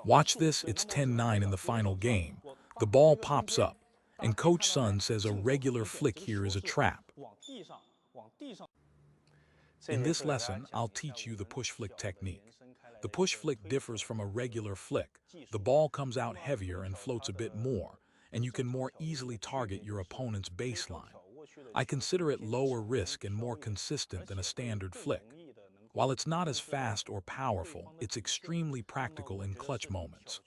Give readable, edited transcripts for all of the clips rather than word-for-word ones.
Watch this, it's 10-9 in the final game. The ball pops up, and Coach Sun says a regular flick here is a trap. In this lesson, I'll teach you the push flick technique. The push flick differs from a regular flick. The ball comes out heavier and floats a bit more, and you can more easily target your opponent's baseline. I consider it lower risk and more consistent than a standard flick. While it's not as fast or powerful, it's extremely practical in clutch moments.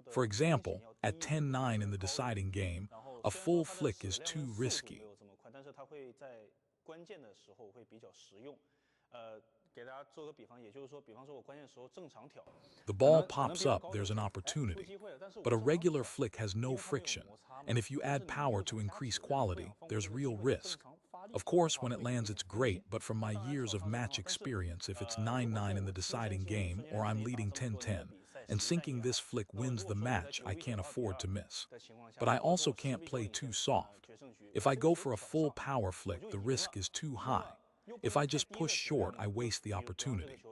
For example, at 10-9 in the deciding game, a full flick is too risky. The ball pops up, there's an opportunity. But a regular flick has no friction, and if you add power to increase quality, there's real risk. Of course, when it lands, it's great, but from my years of match experience, if it's 9-9 in the deciding game or I'm leading 10-10, and sinking this flick wins the match, I can't afford to miss. But I also can't play too soft. If I go for a full power flick, the risk is too high. If I just push short, I waste the opportunity.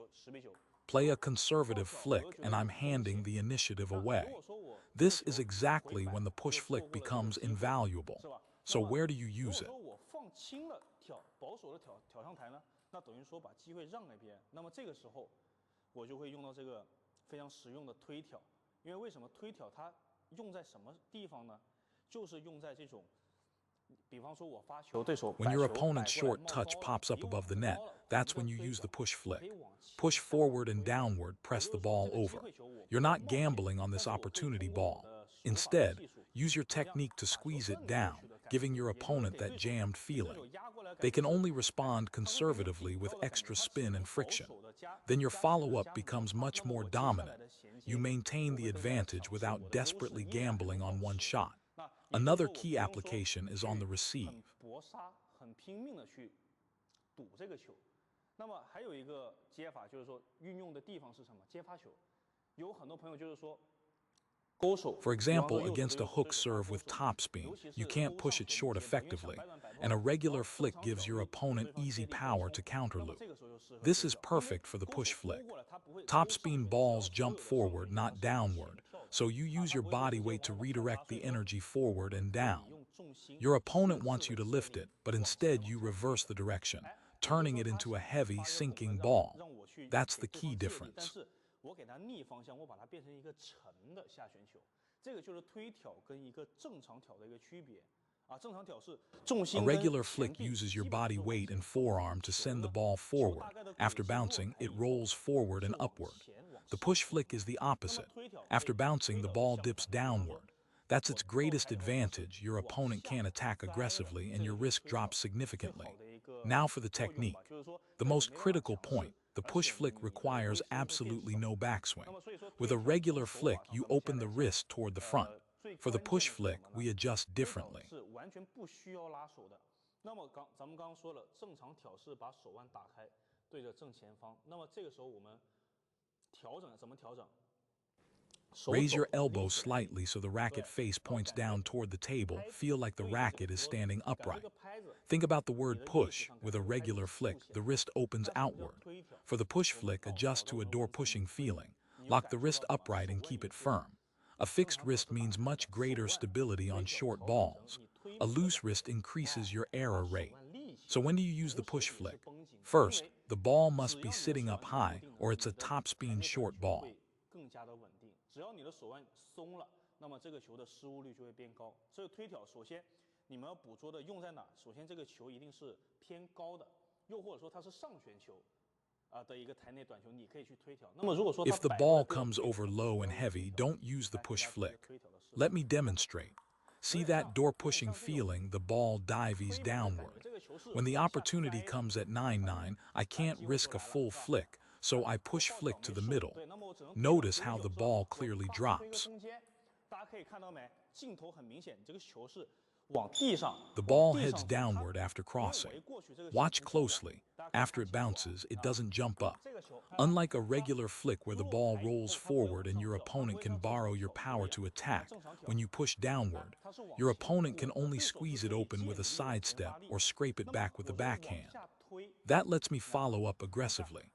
Play a conservative flick, and I'm handing the initiative away. This is exactly when the push flick becomes invaluable. So where do you use it? When your opponent's short touch pops up above the net, that's when you use the push flick. Push forward and downward, press the ball over. You're not gambling on this opportunity ball. Instead, use your technique to squeeze it down, giving your opponent that jammed feeling. They can only respond conservatively with extra spin and friction. Then your follow-up becomes much more dominant. You maintain the advantage without desperately gambling on one shot. Another key application is on the receive. For example, against a hook serve with topspin, you can't push it short effectively, and a regular flick gives your opponent easy power to counterloop. This is perfect for the push flick. Topspin balls jump forward, not downward, so you use your body weight to redirect the energy forward and down. Your opponent wants you to lift it, but instead you reverse the direction, turning it into a heavy, sinking ball. That's the key difference. A regular flick uses your body weight and forearm to send the ball forward. After bouncing, it rolls forward and upward. The push flick is the opposite. After bouncing, the ball dips downward. That's its greatest advantage. Your opponent can't attack aggressively and your risk drops significantly. Now for the technique. The most critical point. The push flick requires absolutely no backswing. With a regular flick, you open the wrist toward the front. For the push flick, we adjust differently. Raise your elbow slightly so the racket face points down toward the table. Feel like the racket is standing upright. Think about the word push. With a regular flick, the wrist opens outward. For the push flick, adjust to a door pushing feeling. Lock the wrist upright and keep it firm. A fixed wrist means much greater stability on short balls. A loose wrist increases your error rate. So when do you use the push flick? First, the ball must be sitting up high or it's a topspin short ball. If the ball comes over low and heavy, don't use the push flick. Let me demonstrate. See that door pushing feeling, the ball dives downward. When the opportunity comes at 9-9, I can't risk a full flick, so I push flick to the middle. Notice how the ball clearly drops. The ball heads downward after crossing. Watch closely. After it bounces, it doesn't jump up. Unlike a regular flick where the ball rolls forward and your opponent can borrow your power to attack, when you push downward, your opponent can only squeeze it open with a sidestep or scrape it back with the backhand. That lets me follow up aggressively.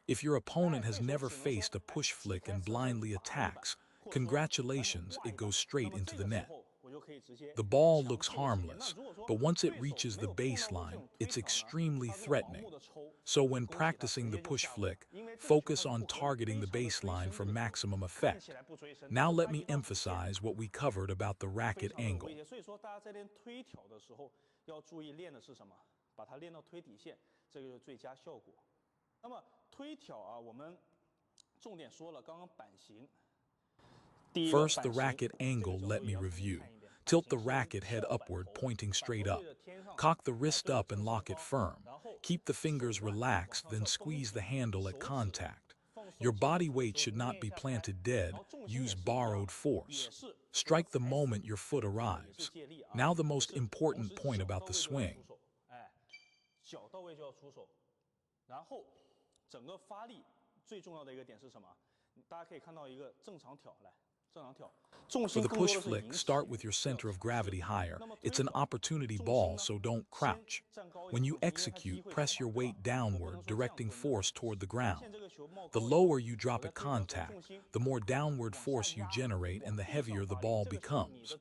If your opponent has never faced a push flick and blindly attacks, Congratulations, it goes straight into the net. The ball looks harmless, but once it reaches the baseline, it's extremely threatening. So when practicing the push flick, focus on targeting the baseline for maximum effect. Now let me emphasize what we covered about the racket angle. First, the racket angle, let me review. Tilt the racket head upward, pointing straight up. Cock the wrist up and lock it firm. Keep the fingers relaxed, then squeeze the handle at contact. Your body weight should not be planted dead. Use borrowed force. Strike the moment your foot arrives. Now the most important point about the swing. For the push flick, start with your center of gravity higher. It's an opportunity ball, so don't crouch. When you execute, press your weight downward, directing force toward the ground. The lower you drop at contact, the more downward force you generate and the heavier the ball becomes.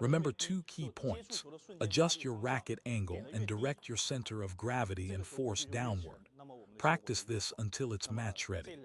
Remember two key points. Adjust your racket angle and direct your center of gravity and force downward. Practice this until it's match ready.